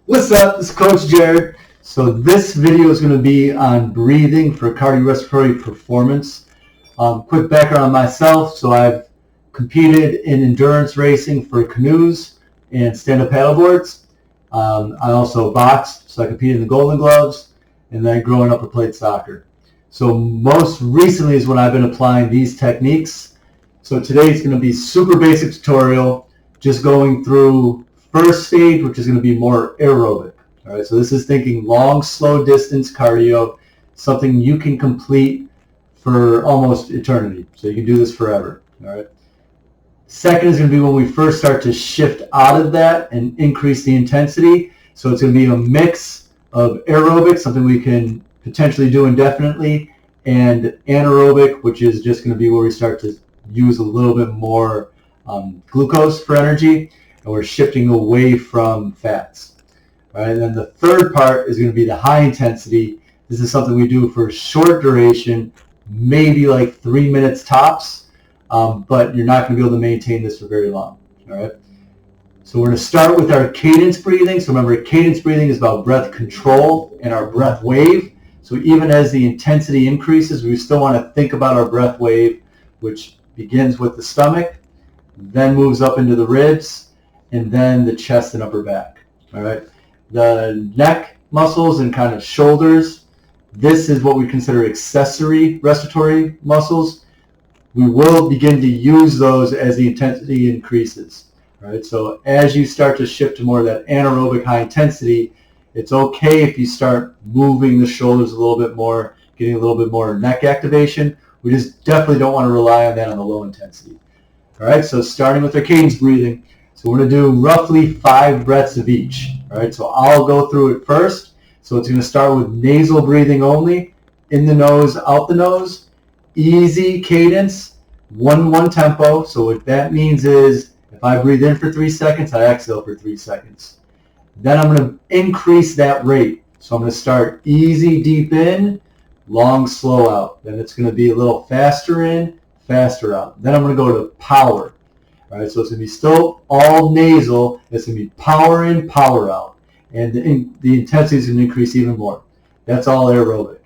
What's up? This is Coach Jared. So this video is going to be on breathing for cardiorespiratory performance. Quick background on myself. So I've competed in endurance racing for canoes and stand-up paddleboards. I also boxed, so I competed in the Golden Gloves, and then growing up I played soccer. So most recently is when I've been applying these techniques. So today it's going to be super basic tutorial, just going through first stage, which is going to be more aerobic. All right, so this is thinking long, slow distance cardio, something you can complete for almost eternity. So you can do this forever. All right. Second is going to be when we first start to shift out of that and increase the intensity. So it's going to be a mix of aerobic, something we can potentially do indefinitely, and anaerobic, which is just going to be where we start to use a little bit more glucose for energy, and we're shifting away from fats. All right, and then the third part is going to be the high intensity. This is something we do for short duration, maybe like 3 minutes tops, but you're not going to be able to maintain this for very long. All right. So we're going to start with our cadence breathing. So remember, cadence breathing is about breath control and our breath wave. So even as the intensity increases, we still want to think about our breath wave, which begins with the stomach, then moves up into the ribs, and then the chest and upper back. All right. The neck muscles and kind of shoulders, this is what we consider accessory respiratory muscles. We will begin to use those as the intensity increases. All right. So as you start to shift to more of that anaerobic high intensity, it's okay if you start moving the shoulders a little bit more, getting a little bit more neck activation. We just definitely don't want to rely on that on the low intensity. All right. So starting with our cadence breathing. So we're going to do roughly 5 breaths of each. All right, so I'll go through it first. So it's going to start with nasal breathing only, in the nose, out the nose, easy cadence, 1-1 tempo. So what that means is if I breathe in for 3 seconds, I exhale for 3 seconds. Then I'm going to increase that rate. So I'm going to start easy, deep in, long, slow out. Then it's going to be a little faster in, faster out. Then I'm going to go to power. All right, so it's going to be still all nasal. It's going to be power in, power out. And the intensity is going to increase even more. That's all aerobic.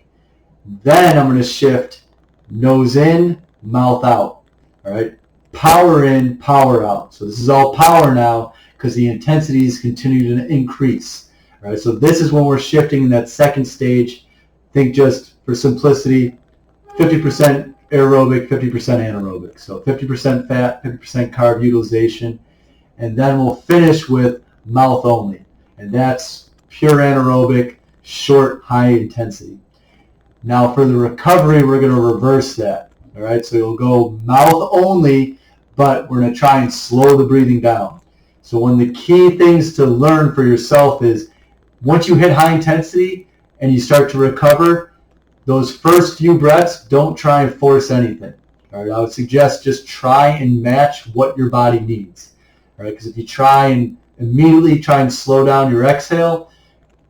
Then I'm going to shift nose in, mouth out. All right, power in, power out. So this is all power now because the intensities continue to increase. All right, so this is when we're shifting in that second stage. Think just for simplicity, 50% aerobic, 50% anaerobic. So 50% fat, 50% carb utilization. And then we'll finish with mouth only. And that's pure anaerobic, short, high intensity. Now for the recovery, we're going to reverse that. All right, so you'll go mouth only, but we're going to try and slow the breathing down. So one of the key things to learn for yourself is once you hit high intensity and you start to recover, those first few breaths, don't try and force anything. All right, I would suggest just try and match what your body needs. All right, because if you try and immediately try and slow down your exhale,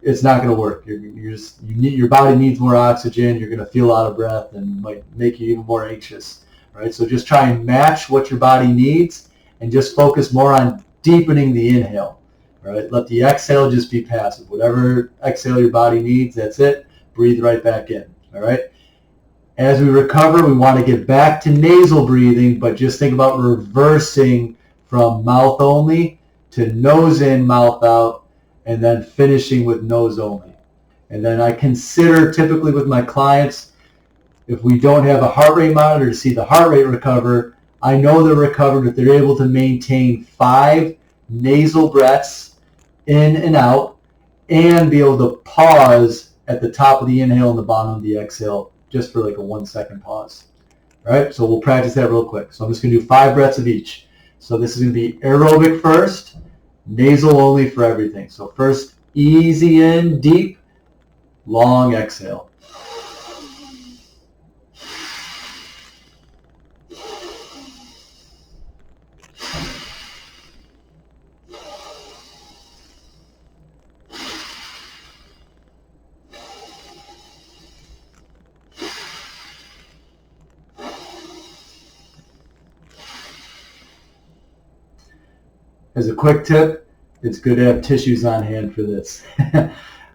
it's not going to work. Your body needs more oxygen. You're going to feel out of breath and might make you even more anxious. All right, so just try and match what your body needs and just focus more on deepening the inhale. All right, let the exhale just be passive. Whatever exhale your body needs, that's it. Breathe right back in. All right. As we recover, we want to get back to nasal breathing, but just think about reversing from mouth only to nose in, mouth out, and then finishing with nose only. And then I consider typically with my clients, if we don't have a heart rate monitor to see the heart rate recover, I know they're recovered if they're able to maintain 5 nasal breaths in and out and be able to pause at the top of the inhale and the bottom of the exhale, just for like a 1-second pause. All right, so we'll practice that real quick. So I'm just going to do 5 breaths of each. So this is going to be aerobic first, nasal only for everything. So first, easy in, deep, long exhale. As a quick tip, it's good to have tissues on hand for this. All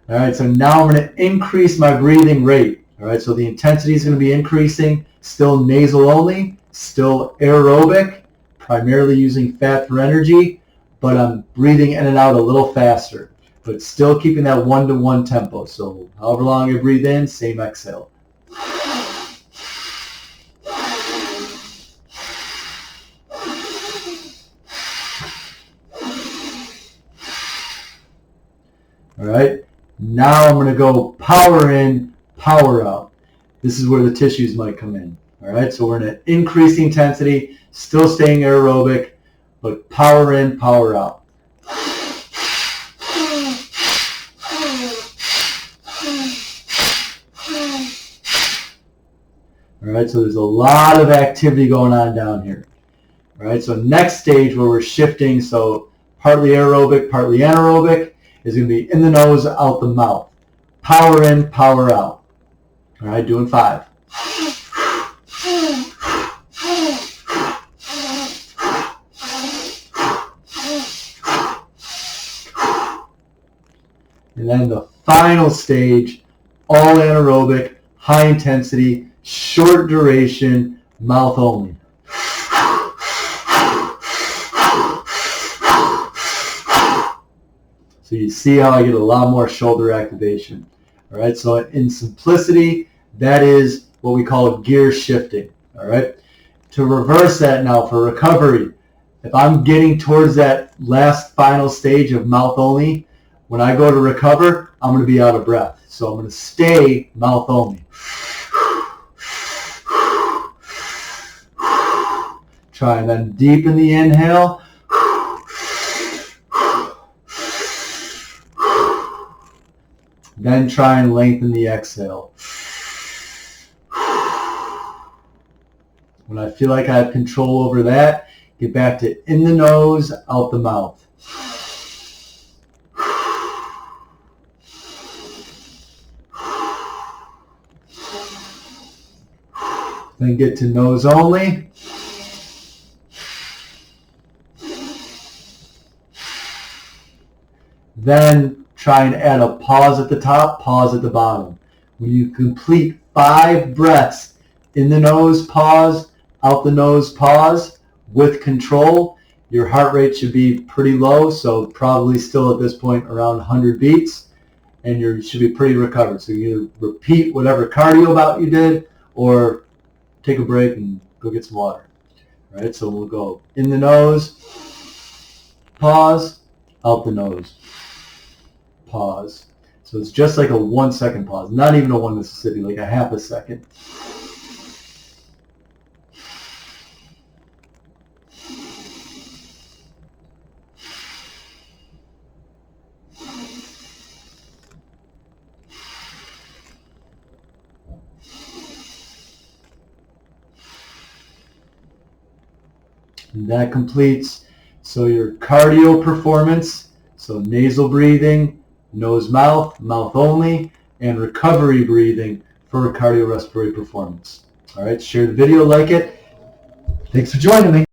right, so now I'm going to increase my breathing rate. All right, so the intensity is going to be increasing, still nasal only, still aerobic, primarily using fat for energy, but I'm breathing in and out a little faster, but still keeping that 1-to-1 tempo. So however long I breathe in, same exhale. All right, now I'm going to go power in, power out. This is where the tissues might come in. All right, so we're in an increasing intensity, still staying aerobic, but power in, power out. All right, so there's a lot of activity going on down here. All right, so next stage where we're shifting, so partly aerobic, partly anaerobic, is going to be in the nose, out the mouth. Power in, power out. All right, doing 5. And then the final stage, all anaerobic, high intensity, short duration, mouth only. So you see how I get a lot more shoulder activation. All right, so in simplicity, that is what we call gear shifting. All right, to reverse that now for recovery, if I'm getting towards that last final stage of mouth only, when I go to recover, I'm going to be out of breath. So I'm going to stay mouth only. Try and then deepen the inhale. Then try and lengthen the exhale. When I feel like I have control over that, get back to in the nose, out the mouth. Then get to nose only. Then try and add a pause at the top, pause at the bottom. When you complete 5 breaths, in the nose, pause, out the nose, pause, with control, your heart rate should be pretty low, so probably still at this point around 100 beats, and you should be pretty recovered. So you either repeat whatever cardio bout you did, or take a break and go get some water. All right, so we'll go in the nose, pause, out the nose, pause. So it's just like a 1-second pause, not even a 1 Mississippi, like a half a second. And that completes, so your cardio performance, so nasal breathing, nose, mouth, mouth only, and recovery breathing for cardiorespiratory performance. All right, share the video, like it. Thanks for joining me.